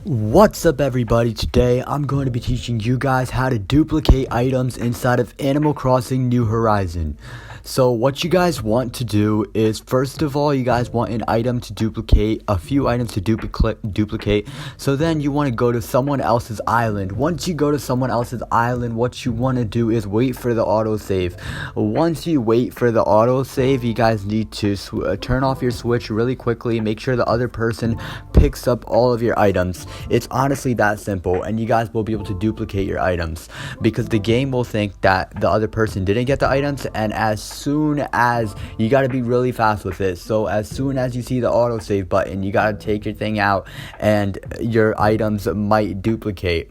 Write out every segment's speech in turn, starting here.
What's up everybody, today I'm going to be teaching you guys how to duplicate items inside of Animal Crossing New Horizon. So what you guys want to do is, first of all, you guys want an item to duplicate, a few items to duplicate. So then you want to go to someone else's island. Once you go to someone else's island, what you want to do is wait for the autosave. Once you wait for the autosave, you guys need to turn off your switch really quickly. Make sure the other person picks up all of your items. It's honestly that simple, and you guys will be able to duplicate your items because the game will think that the other person didn't get the items, and as soon as you got to be really fast with it. So as soon as you see the autosave button, you got to take your thing out and your items might duplicate.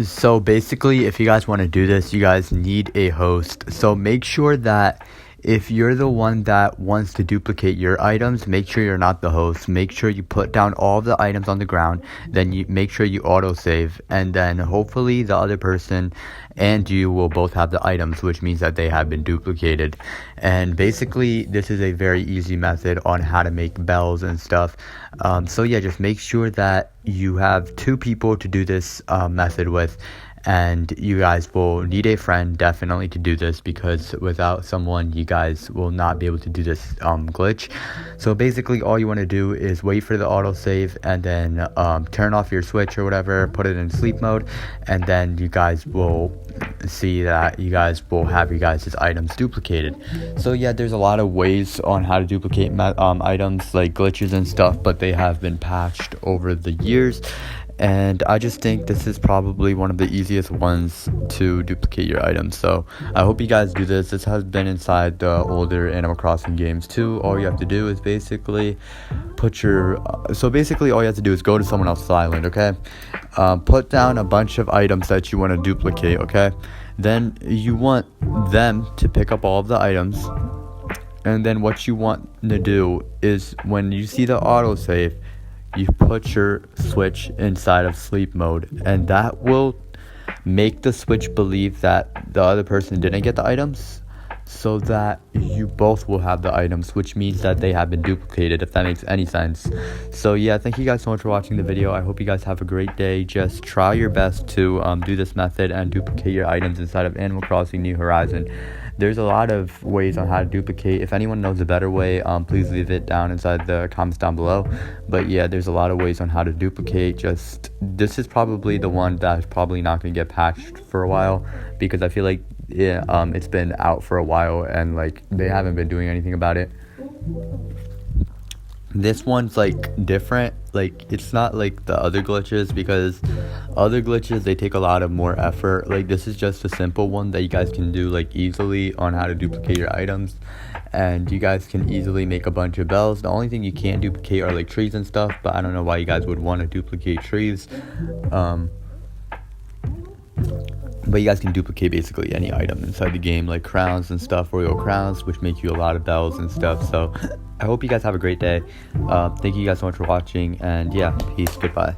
So basically, if you guys want to do this, you guys need a host. So make sure that if you're the one that wants to duplicate your items, make sure you're not the host. Make sure you put down all of the items on the ground, then you make sure you autosave, and then hopefully the other person and you will both have the items, which means that they have been duplicated. And basically, this is a very easy method on how to make bells and stuff. So yeah, just make sure that you have two people to do this method with. And you guys will need a friend definitely to do this, because without someone you guys will not be able to do this glitch. So basically all you want to do is wait for the autosave and then turn off your switch or whatever, put it in sleep mode, and then you guys will see that you guys will have your guys' items duplicated. So yeah, there's a lot of ways on how to duplicate items like glitches and stuff, but they have been patched over the years. And I just think this is probably one of the easiest ones to duplicate your items. So I hope you guys do this. This has been inside the older Animal Crossing games too. All you have to do is basically put your all you have to do is go to someone else's island, okay? Put down a bunch of items that you want to duplicate, okay? Then you want them to pick up all of the items, and then what you want to do is when you see the autosave, you put your switch inside of sleep mode, and that will make the switch believe that the other person didn't get the items, so that you both will have the items, which means that they have been duplicated, if that makes any sense. So yeah, thank you guys so much for watching the video. I hope you guys have a great day. Just try your best to do this method and duplicate your items inside of Animal Crossing New Horizon. There's a lot of ways on how to duplicate. If anyone knows a better way, please leave it down inside the comments down below. But yeah, there's a lot of ways on how to duplicate. Just this is probably the one that's probably not going to get patched for a while, because I feel like it's been out for a while and like they haven't been doing anything about it. This one's like different. Like, it's not like the other glitches, because other glitches, they take a lot of more effort. Like, this is just a simple one that you guys can do like easily on how to duplicate your items, and you guys can easily make a bunch of bells. The only thing you can't duplicate are like trees and stuff, but I don't know why you guys would want to duplicate trees. But you guys can duplicate basically any item inside the game, like crowns and stuff, royal crowns, which make you a lot of bells and stuff. So I hope you guys have a great day. Thank you guys so much for watching, and yeah, peace, goodbye.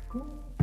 Cool.